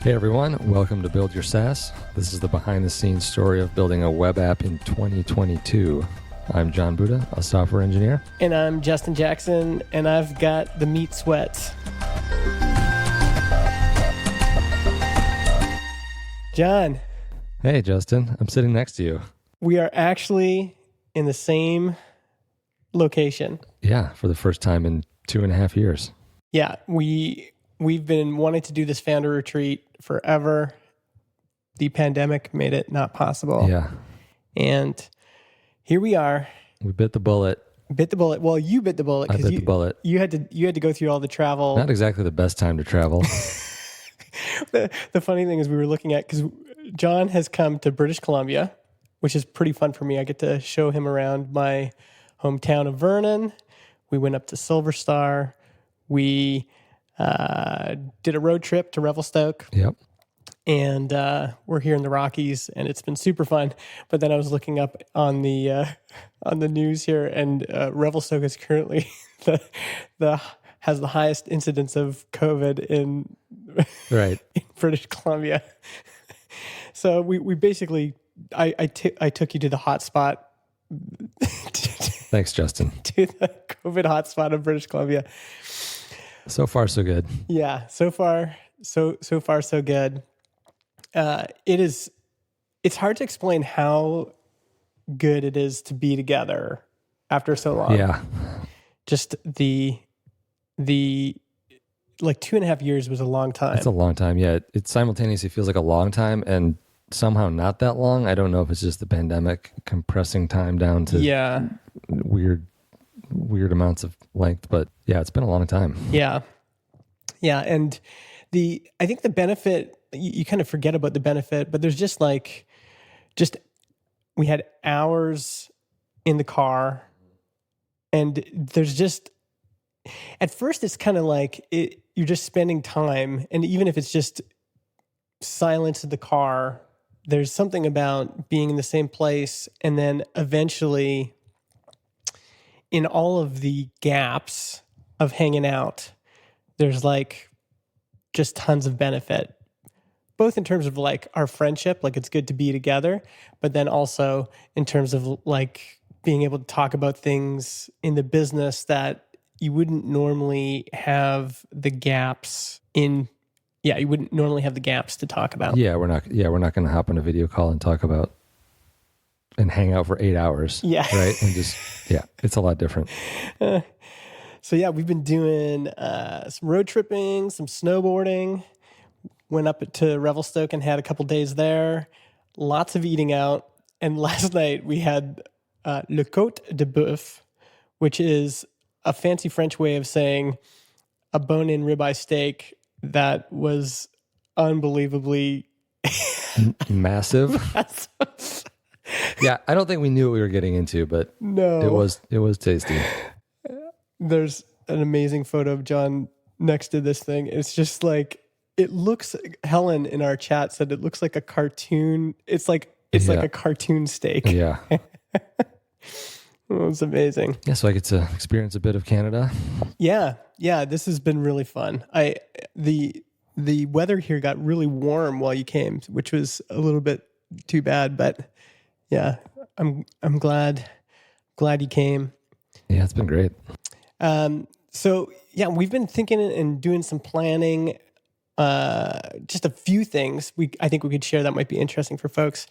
Hey everyone, welcome to Build Your SaaS. This is the behind-the-scenes story of building a web app in 2022. I'm John Buda, a software engineer. And I'm Justin Jackson, and I've got the meat sweats. John. Hey Justin, I'm sitting next to you. We are actually in the same location. Yeah, for the first time in 2.5 years. Yeah, we've been wanting to do this founder retreat forever. The pandemic made it not possible. Yeah. And here we are. We bit the bullet. Bit the bullet. Well, you bit the bullet. I bit the bullet. You had to go through all the travel. Not exactly the best time to travel. The funny thing is we were looking at, because John has come to British Columbia, which is pretty fun for me. I get to show him around my hometown of Vernon. We went up to Silver Star. We did a road trip to Revelstoke. Yep. And we're here in the Rockies, and it's been super fun. But then I was looking up on the news here, and Revelstoke is currently has the highest incidence of COVID in British Columbia. So we basically I took you to the hotspot. Thanks, Justin. To the COVID hotspot of British Columbia. So far, so good. Yeah, so far so good. It's hard to explain how good it is to be together after so long. Yeah. Just the like 2.5 years was a long time. It's a long time. Yeah. It simultaneously feels like a long time and somehow not that long. I don't know if it's just the pandemic compressing time down to weird amounts of length, but yeah, it's been a long time. Yeah. Yeah. And I think the benefit, you kind of forget about the benefit, but there's just we had hours in the car, and there's just, at first it's kind of like you're just spending time. And even if it's just silence in the car, there's something about being in the same place. And then eventually, in all of the gaps of hanging out, there's like just tons of benefit, both in terms of like our friendship, like it's good to be together, but then also in terms of like being able to talk about things in the business that you wouldn't normally have the gaps in. Yeah, you wouldn't normally have the gaps to talk about. Yeah, we're not going to hop on a video call and talk about and hang out for 8 hours. Yeah. Right. And just, it's a lot different. So yeah, we've been doing some road tripping, some snowboarding, went up to Revelstoke and had a couple days there, lots of eating out. And last night we had le côte de bœuf, which is a fancy French way of saying a bone-in ribeye steak that was unbelievably massive. Yeah, I don't think we knew what we were getting into, but no, it was tasty. There's an amazing photo of John next to this thing. It's just like, it looks, Helen in our chat said it looks like a cartoon. It's like a cartoon steak. Yeah. It's amazing. Yeah, so I get to experience a bit of Canada. Yeah, this has been really fun. The weather here got really warm while you came, which was a little bit too bad, but yeah, I'm glad you came. Yeah, it's been great. So yeah, we've been thinking and doing some planning. Just a few things I think we could share that might be interesting for folks.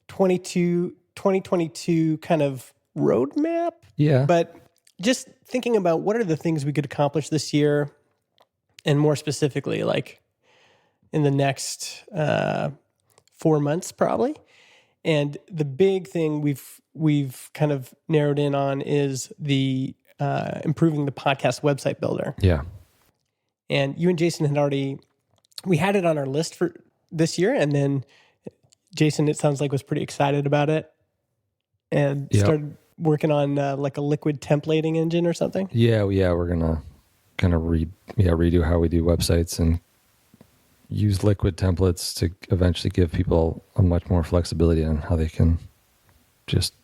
2022 kind of roadmap. Yeah. But just thinking about what are the things we could accomplish this year, and more specifically, like in the next 4 months, probably. And the big thing we've kind of narrowed in on is the improving the podcast website builder. Yeah. And you and Jason we had it on our list for this year, and then Jason, it sounds like, was pretty excited about it and started working on like a liquid templating engine or something. Yeah, we're gonna kind of redo how we do websites and use liquid templates to eventually give people a much more flexibility on how they can just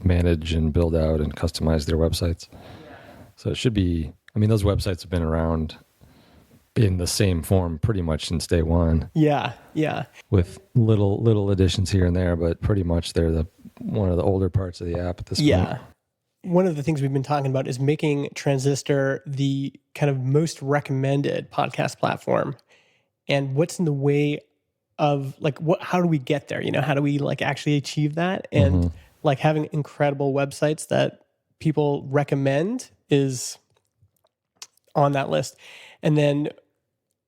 manage and build out and customize their websites. So it should be, I mean, those websites have been around in the same form pretty much since day one, Yeah. with little additions here and there, but pretty much they're one of the older parts of the app at this point. Yeah. One of the things we've been talking about is making Transistor the kind of most recommended podcast platform. And what's in the way of like, how do we get there? How do we like actually achieve that? And like having incredible websites that people recommend is on that list. And then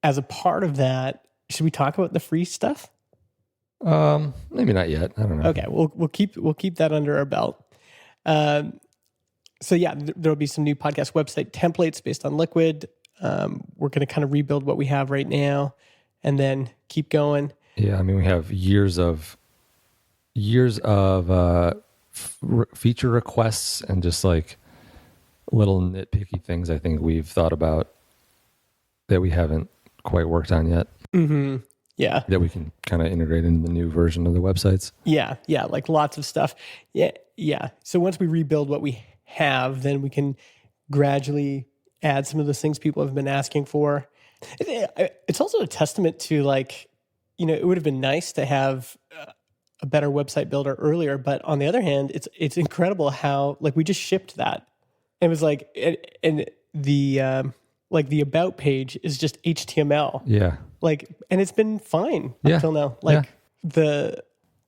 as a part of that, should we talk about the free stuff? Maybe not yet. I don't know. Okay, we'll keep that under our belt. So yeah, there'll be some new podcast website templates based on Liquid. We're going to kind of rebuild what we have right now, and then keep going. Yeah, I mean, we have years of feature requests and just like little nitpicky things I think we've thought about that we haven't quite worked on yet. Mm-hmm. Yeah. That we can kind of integrate into the new version of the websites. Yeah. Like lots of stuff. Yeah. So once we rebuild what we have, then we can gradually add some of those things people have been asking for. It's also a testament to like, it would have been nice to have a better website builder earlier, but on the other hand, it's incredible how like we just shipped that. It was like, and the like the about page is just HTML. Yeah. Like, and it's been fine until now.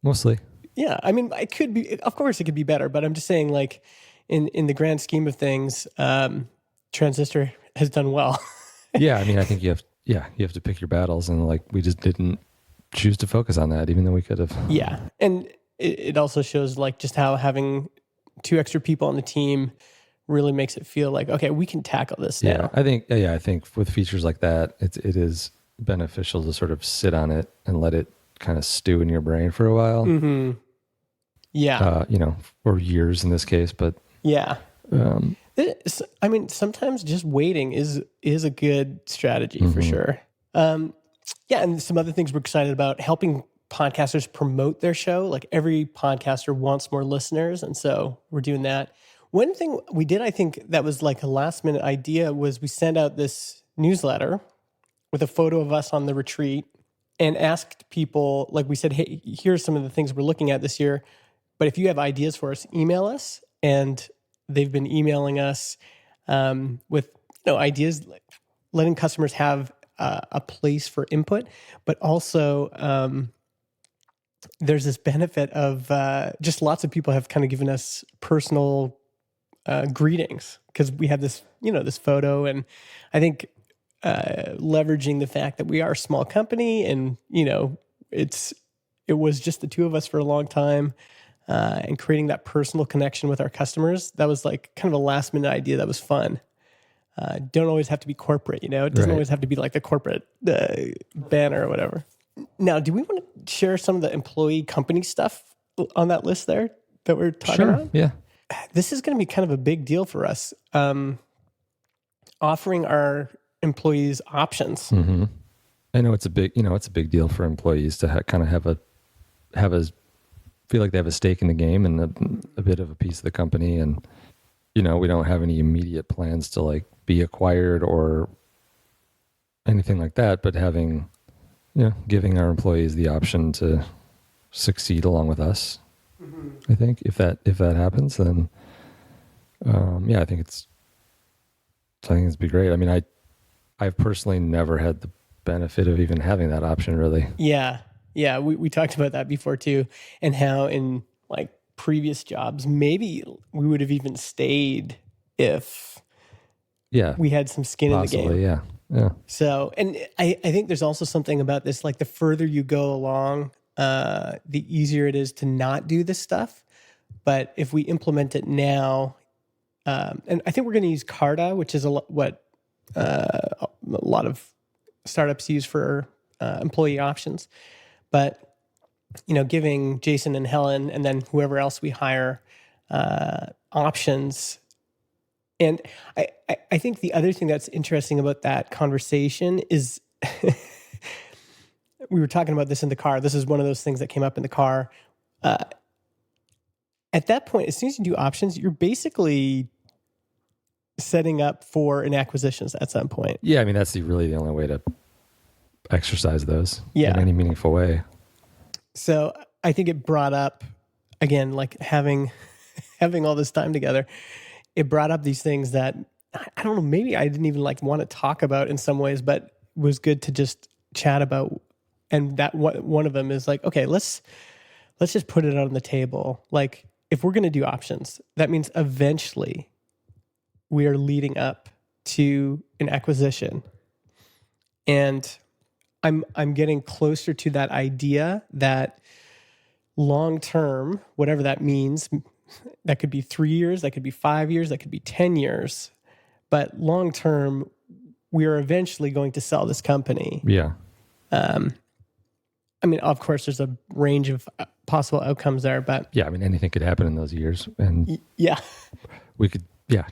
Mostly. Yeah. I mean, it could be, of course it could be better, but I'm just saying like in the grand scheme of things, Transistor has done well. Yeah. I mean, I think you have to pick your battles, and like, we just didn't choose to focus on that, even though we could have. Yeah. And it also shows like just how having 2 extra people on the team really makes it feel like, okay, we can tackle this now. I think with features like that, it is beneficial to sort of sit on it and let it kind of stew in your brain for a while. Mm-hmm. Yeah. Or years in this case, but yeah. I mean, sometimes just waiting is a good strategy for sure. And some other things we're excited about, helping podcasters promote their show. Like every podcaster wants more listeners, and so we're doing that. One thing we did, I think that was like a last minute idea, was we sent out this newsletter with a photo of us on the retreat and asked people, like we said, hey, here's some of the things we're looking at this year, but if you have ideas for us, email us. And they've been emailing us with ideas, like letting customers have a place for input, but also there's this benefit of just lots of people have kind of given us personal greetings because we have this, this photo. And I think leveraging the fact that we are a small company and, it was just the 2 of us for a long time, and creating that personal connection with our customers. That was like kind of a last minute idea that was fun. Don't always have to be corporate, it doesn't always have to be like the corporate banner or whatever. Now, do we want to share some of the employee company stuff on that list there that we're talking about? Yeah. This is going to be kind of a big deal for us. Offering our employees options. Mm-hmm. I know it's a big deal for employees to kind of have a feel like they have a stake in the game and a bit of a piece of the company. And, we don't have any immediate plans to like be acquired or anything like that, but giving our employees the option to succeed along with us. Mm-hmm. I think if that happens, then, I think it'd be great. I mean, I've personally never had the benefit of even having that option, really. Yeah. Yeah. We talked about that before too, and how in like previous jobs, maybe we would have even stayed if we had some skin possibly, in the game. Yeah. So, and I think there's also something about this, like the further you go along, the easier it is to not do this stuff. But if we implement it now, and I think we're going to use Carta, which is what a lot of startups use for employee options. But, giving Jason and Helen and then whoever else we hire options. And I think the other thing that's interesting about that conversation is we were talking about this in the car. This is one of those things that came up in the car. At that point, as soon as you do options, you're basically setting up for an acquisitions at some point. Yeah, I mean, that's really the only way to exercise those Yeah. in any meaningful way. So I think it brought up, again, like having all this time together, it brought up these things that I don't know, maybe I didn't even like want to talk about in some ways, but was good to just chat about. And that one of them is like, okay, let's just put it on the table. Like, if we're going to do options, that means eventually we are leading up to an acquisition. And I'm getting closer to that idea that long term, whatever that means, that could be 3 years, that could be 5 years, that could be 10 years. But long term, we are eventually going to sell this company. Yeah. I mean, of course, there's a range of possible outcomes there, but Yeah, I mean, anything could happen in those years. And yeah, we could,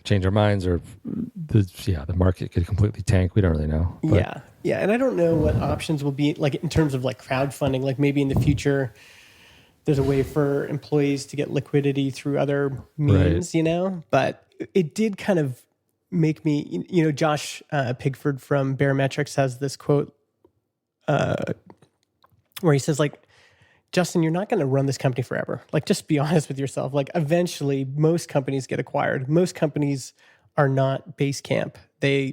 change our minds, or the market could completely tank. We don't really know. But yeah. And I don't know what options will be, like in terms of like crowdfunding, like maybe in the future, there's a way for employees to get liquidity through other means, but it did kind of make me, Josh Pigford from Barometrics has this quote where he says, like, Justin, you're not going to run this company forever. Like, just be honest with yourself. Like, eventually, most companies get acquired. Most companies are not Basecamp.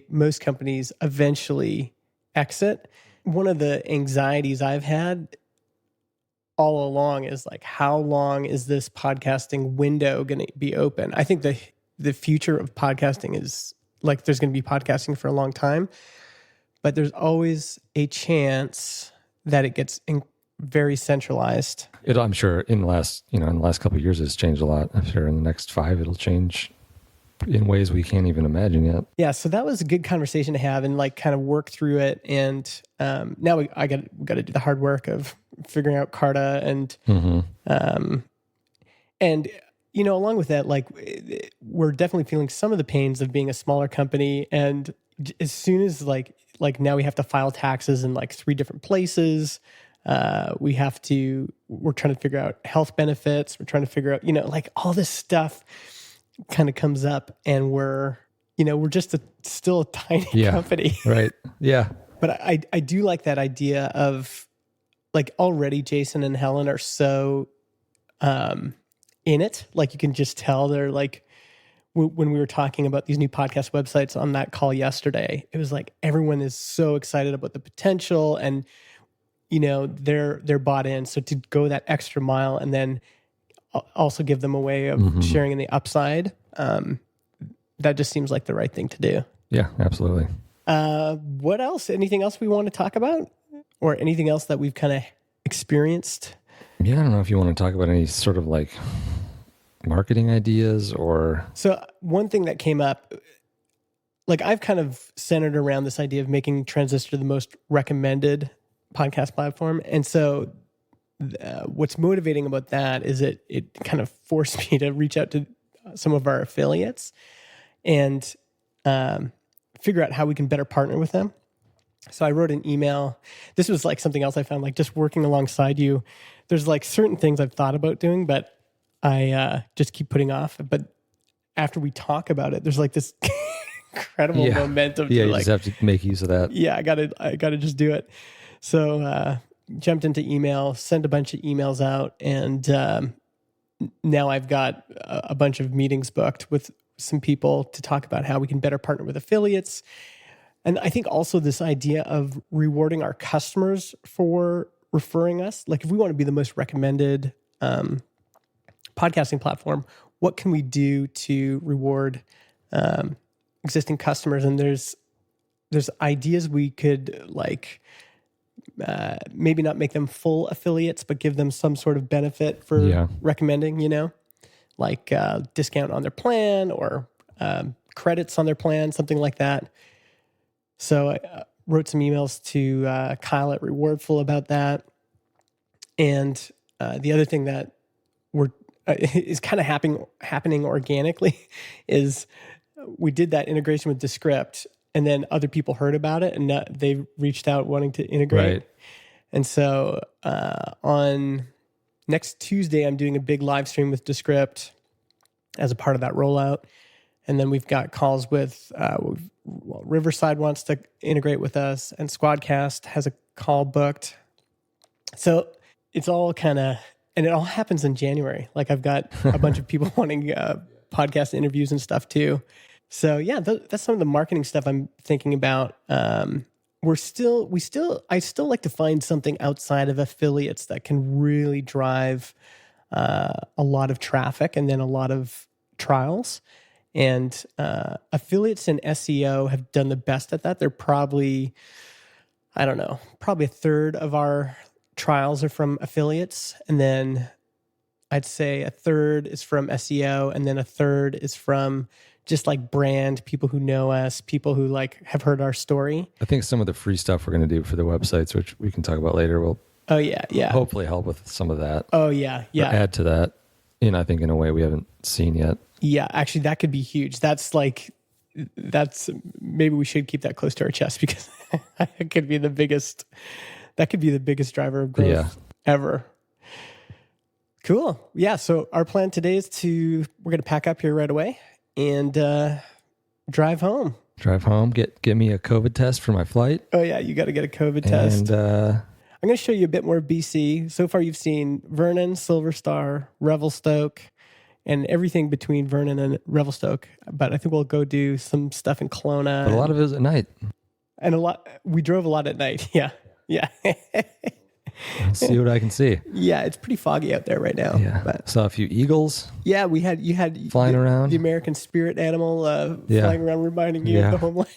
Most companies eventually exit. One of the anxieties I've had all along is like, how long is this podcasting window going to be open? I think the future of podcasting is like, there's going to be podcasting for a long time, but there's always a chance that it gets very centralized. I'm sure in the last couple of years, it's changed a lot. I'm sure in the next 5, it'll change in ways we can't even imagine yet. Yeah. So that was a good conversation to have and like kind of work through it. And now we got to do the hard work of figuring out Carta and, along with that, like we're definitely feeling some of the pains of being a smaller company. And as soon as like now we have to file taxes in like 3 different places. We're trying to figure out health benefits. We're trying to figure out, like all this stuff kind of comes up, and we're just still a tiny company. Right. Yeah. But I do like that idea of like already Jason and Helen are so in it. Like you can just tell they're like, when we were talking about these new podcast websites on that call yesterday, it was like everyone is so excited about the potential and they're bought in. So to go that extra mile and then also give them a way of sharing in the upside, that just seems like the right thing to do. Yeah, absolutely. What else? Anything else we want to talk about, or anything else that we've kind of experienced? Yeah, I don't know if you want to talk about any sort of like marketing ideas or. So one thing that came up, like I've kind of centered around this idea of making Transistor the most recommended podcast platform. And so what's motivating about that is it kind of forced me to reach out to some of our affiliates and figure out how we can better partner with them. So I wrote an email. This was like something else I found, like just working alongside you. There's like certain things I've thought about doing, but I just keep putting off. But after we talk about it, there's like this incredible momentum. Yeah, you like, just have to make use of that. Yeah, I gotta just do it. So jumped into email, sent a bunch of emails out, and now I've got a bunch of meetings booked with some people to talk about how we can better partner with affiliates. And I think also this idea of rewarding our customers for referring us. Like if we want to be the most recommended podcasting platform, what can we do to reward existing customers? And there's ideas we could like maybe not make them full affiliates, but give them some sort of benefit for recommending, like discount on their plan or credits on their plan, something like that. So I wrote some emails to Kyle at Rewardful about that. And the other thing that is kind of happening organically is we did that integration with Descript, and then other people heard about it and they reached out wanting to integrate. Right. And so on next Tuesday, I'm doing a big live stream with Descript as a part of that rollout. And then we've got calls with Riverside wants to integrate with us, and Squadcast has a call booked. So it's all kind of, and it all happens in January. Like I've got a bunch of people wanting podcast interviews and stuff too. So yeah, that's some of the marketing stuff I'm thinking about. I still like to find something outside of affiliates that can really drive a lot of traffic and then a lot of trials. And affiliates and SEO have done the best at that. They're probably, I don't know, probably a third of our trials are from affiliates. And then I'd say a third is from SEO. And then a third is from just like brand, people who know us, people who like have heard our story. I think some of the free stuff we're going to do for the websites, which we can talk about later, will hopefully help with some of that. Oh yeah. Or add to that, I think in a way we haven't seen yet. Yeah, actually that could be huge. That's maybe we should keep that close to our chest, because it could be the biggest driver of growth ever. Cool. Yeah. So our plan today is we're going to pack up here right away and drive home. Get me a COVID test for my flight. Oh yeah, you got to get a COVID test. And I'm going to show you a bit more of BC. So far, you've seen Vernon, Silver Star, Revelstoke, and everything between Vernon and Revelstoke. But I think we'll go do some stuff in Kelowna. But a lot of it is at night. And we drove a lot at night. Yeah. I'll see what I can see. Yeah, it's pretty foggy out there right now. Yeah, but saw a few eagles. Yeah, you had flying around. The American spirit animal flying around, reminding you of the homeland.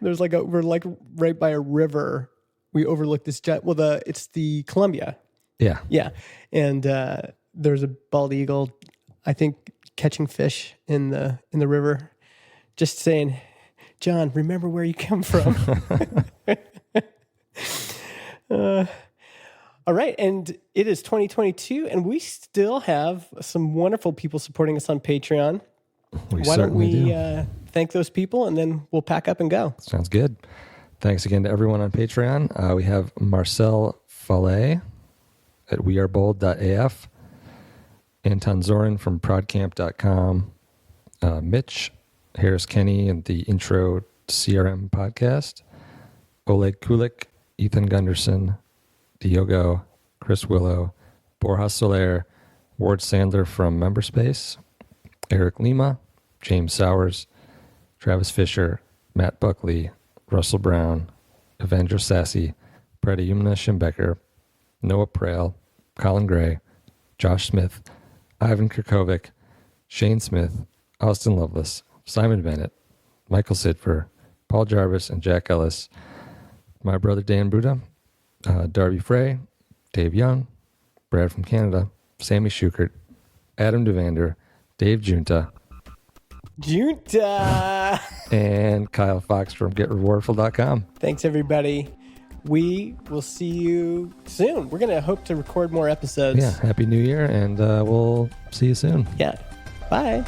There's we're like right by a river. We overlook this giant. Well, it's the Columbia. Yeah, and there's a bald eagle, I think, catching fish in the river, just saying, "John, remember where you come from." All right, and it is 2022, and we still have some wonderful people supporting us on Patreon. Why don't we thank those people, and then we'll pack up and go. Sounds good. Thanks again to everyone on Patreon. We have Marcel Fallet at wearebold.af, Anton Zorin from prodcamp.com, Mitch Harris Kenny and the Intro CRM podcast, Oleg Kulik, Ethan Gunderson, Diogo, Chris Willow, Borja Soler, Ward Sandler from Memberspace, Eric Lima, James Sowers, Travis Fisher, Matt Buckley, Russell Brown, Evandro Sassy, Pradyumna Schimbecker, Noah Prale, Colin Gray, Josh Smith, Ivan Kirkovic, Shane Smith, Austin Lovelace, Simon Bennett, Michael Sidfer, Paul Jarvis, and Jack Ellis, my brother Dan Buda, Darby Frey, Dave Young, Brad from Canada, Sammy Schukert, Adam Devander, Dave Junta, and Kyle Fox from GetRewardful.com. Thanks, everybody. We will see you soon. We're going to hope to record more episodes. Yeah, Happy New Year, and we'll see you soon. Yeah. Bye.